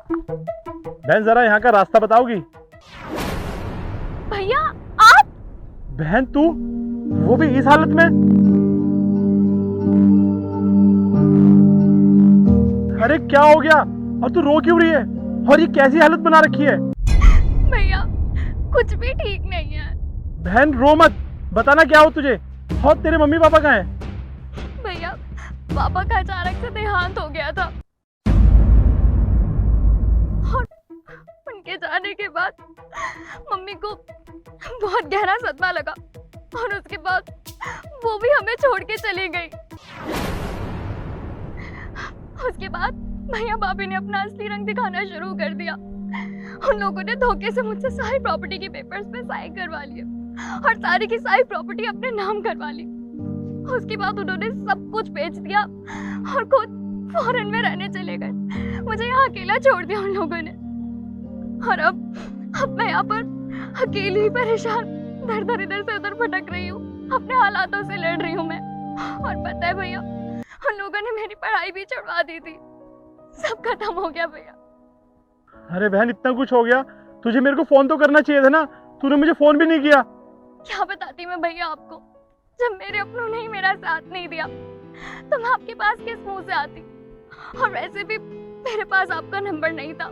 बहन जरा यहाँ का रास्ता बताओगी? भैया आप? बहन तू, वो भी इस हालत में? अरे क्या हो गया? और तू रो क्यों रही है? और ये कैसी हालत बना रखी है? भैया कुछ भी ठीक नहीं है। बहन रो मत, बताना क्या हो तुझे? और तेरे मम्मी पापा कहाँ हैं? भैया पापा का अचानक से देहांत हो गया था और उनके जाने के बाद मम्मी को बहुत गहरा सदमा लगा और उसके बाद वो भी हमें छोड़ के चली गई। उसके बाद भैया भाभी ने अपना असली रंग दिखाना शुरू कर दिया। उन लोगों ने धोखे से मुझसे सारी प्रॉपर्टी के पेपर्स पे साइन करवा लिए और सारी की सारी प्रॉपर्टी अपने नाम करवा ली। उसके बाद उन्होंने सब कुछ बेच दिया और खुद फॉरेन में रहने चले गए। मुझे यहाँ अकेला छोड़ दिया उन लोगों ने और अब मैं यहाँ पर अकेली परेशान दर दर इधर से उधर भटक रही हूँ। अपने हालातों से लड़ रही हूँ मैं। और पता है भैया, उन लोगों ने मेरी पढ़ाई भी छुड़वा दी थी। सब खत्म हो गया भैया। अरे बहन इतना कुछ हो गया, तुझे मेरे को फोन तो करना चाहिए था ना, तूने मुझे फोन भी नहीं किया। क्या बताती मैं भैया आपको, जब मेरे अपनों ने ही मेरा साथ नहीं दिया तो मैं आपके पास किस मुंह से आती। और वैसे भी मेरे पास आपका नंबर नहीं था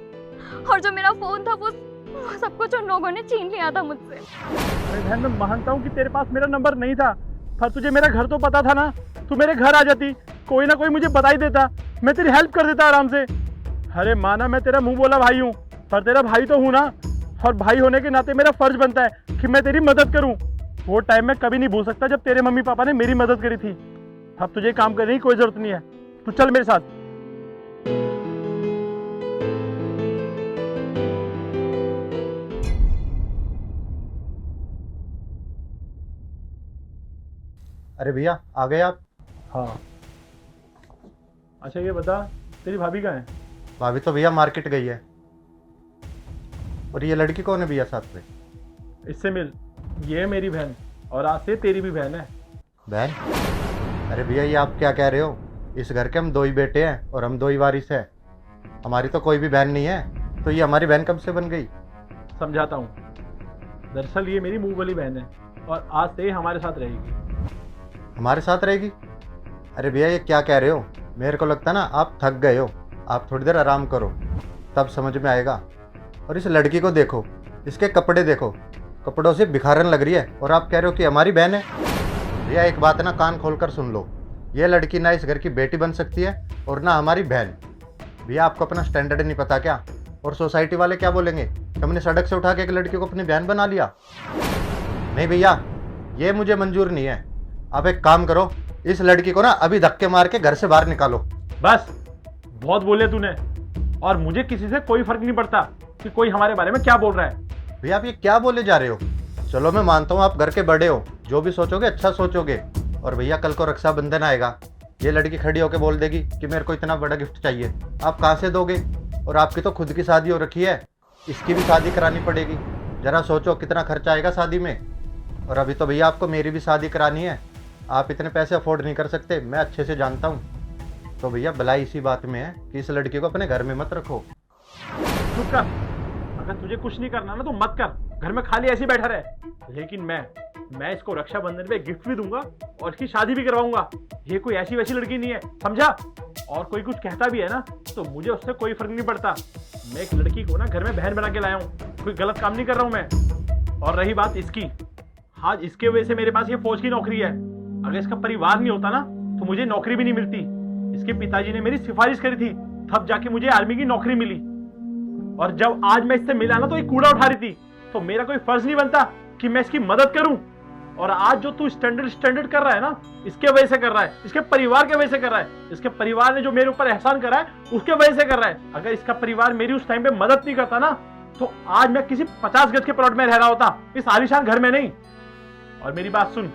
और जो मेरा फोन था वो सब कुछ उन लोगों ने छीन लिया था मुझसे। अरे बहन मैं मानता हूँ कि तेरे पास मेरा नंबर नहीं था, पर तुझे मेरा घर तो पता था ना। तू मेरे घर आ जाती, कोई ना कोई मुझे बता ही देता, मैं तेरी हेल्प कर देता आराम से। अरे माना मैं तेरा मुंह बोला भाई हूँ, पर तेरा भाई तो हूँ ना, और भाई होने के नाते मेरा फर्ज बनता है कि मैं तेरी मदद करूँ। वो टाइम मैं कभी नहीं भूल सकता जब तेरे मम्मी पापा ने मेरी मदद करी थी। अब तुझे काम करने की कोई जरूरत नहीं है, तू चल मेरे साथ। अरे भैया आ गए आप? हाँ। अच्छा ये बता, तेरी भाभी कहाँ है? भाभी तो भैया मार्केट गई है। और ये लड़की कौन है भैया साथ में? इससे मिल, ये है मेरी बहन और आज से तेरी भी बहन है। बहन? अरे भैया ये आप क्या कह रहे हो? इस घर के हम दो ही बेटे हैं और हम दो ही वारिस हैं। हमारी तो कोई भी बहन नहीं है, तो ये हमारी बहन कब से बन गई? समझाता हूँ। दरअसल ये मेरी मुंह वाली बहन है और आज से ये हमारे साथ रहेगी। हमारे साथ रहेगी? अरे भैया ये क्या कह रहे हो? मेरे को लगता है ना आप थक गए हो, आप थोड़ी देर आराम करो तब समझ में आएगा। और इस लड़की को देखो, इसके कपड़े देखो, कपड़ों से भिखारन लग रही है और आप कह रहे हो कि हमारी बहन है। भैया एक बात ना कान खोल कर सुन लो, ये लड़की ना इस घर की बेटी बन सकती है और ना हमारी बहन। भैया आपको अपना स्टैंडर्ड नहीं पता क्या? और सोसाइटी वाले क्या बोलेंगे कि हमने सड़क से उठा के एक लड़की को अपनी बहन बना लिया? नहीं भैया ये मुझे मंजूर नहीं है। आप एक काम करो, इस लड़की को ना अभी धक्के मार के घर से बाहर निकालो। बस बहुत बोले तूने, और मुझे किसी से कोई फर्क नहीं पड़ता कि कोई हमारे बारे में क्या बोल रहा है। भैया आप ये क्या बोले जा रहे हो? चलो मैं मानता हूँ आप घर के बड़े हो, जो भी सोचोगे अच्छा सोचोगे। और भैया कल को रक्षाबंधन आएगा, ये लड़की खड़ी होकर बोल देगी कि मेरे को इतना बड़ा गिफ्ट चाहिए, आप कहाँ से दोगे? और आपकी तो खुद की शादी हो रखी है, इसकी भी शादी करानी पड़ेगी। जरा सोचो कितना खर्चा आएगा शादी में। और अभी तो भैया आपको मेरी भी शादी करानी है, आप इतने पैसे अफोर्ड नहीं कर सकते, मैं अच्छे से जानता हूँ। तो भैया भलाई इसी बात में है कि इस लड़की को अपने घर में मत रखो। चुप कर, अगर तुझे कुछ नहीं करना ना तो मत कर, घर में खाली ऐसे ही बैठा रहे। लेकिन मैं इसको रक्षाबंधन पे गिफ्ट भी दूंगा और इसकी शादी भी करवाऊंगा। ये कोई ऐसी वैसी लड़की नहीं है, समझा? और कोई कुछ कहता भी है ना तो मुझे उससे कोई फर्क नहीं पड़ता। मैं एक लड़की को ना घर में बहन बना के लाया हूँ, कोई गलत काम नहीं कर रहा हूँ मैं। और रही बात इसकी, आज इसके वजह से मेरे पास ये फौज की नौकरी है। अगर इसका परिवार नहीं होता ना तो मुझे नौकरी भी नहीं मिलती। इसके पिताजी ने मेरी सिफारिश करी थी, तब जाके मुझे आर्मी की नौकरी मिली। और जब आज मैं इससे मिला ना तो ये कूड़ा उठा रही थी, तो मेरा कोई फर्ज नहीं बनता कि मैं इसकी मदद करूं। और आज जो तू स्टैंडर्ड कर रहा है ना, इसके वजह से कर रहा है, इसके परिवार के वजह से कर रहा है। इसके परिवार ने जो मेरे ऊपर एहसान करा है उसके वजह से कर रहा है। अगर इसका परिवार मेरी उस टाइम पे मदद नहीं करता ना तो आज मैं किसी 50 गज के प्लॉट में रह रहा होता, इस आलीशान घर में नहीं। और मेरी बात सुन,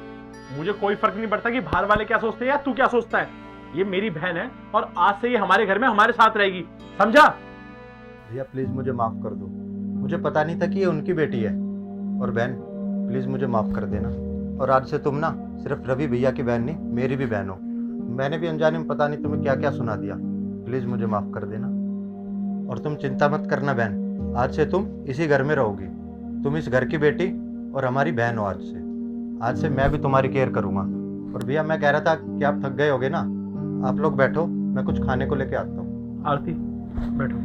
मुझे कोई फर्क नहीं पड़ता कि बाहर वाले क्या सोचते हैं या तू क्या सोचता है। ये मेरी बहन है और आज से ये हमारे घर में हमारे साथ रहेगी, समझा? भैया प्लीज़ मुझे माफ़ कर दो, मुझे पता नहीं था कि ये उनकी बेटी है। और बहन प्लीज़ मुझे माफ़ कर देना। और आज से तुम ना सिर्फ रवि भैया की बहन नहीं, मेरी भी बहन हो। मैंने भी अनजाने में पता नहीं तुम्हें क्या क्या सुना दिया, प्लीज़ मुझे माफ़ कर देना। और तुम चिंता मत करना बहन, आज से तुम इसी घर में रहोगी। तुम इस घर की बेटी और हमारी बहन हो आज से मैं भी तुम्हारी केयर करूँगा। और भैया मैं कह रहा था कि आप थक गए होगे ना, आप लोग बैठो, मैं कुछ खाने को लेके आता हूँ। आरती बैठो।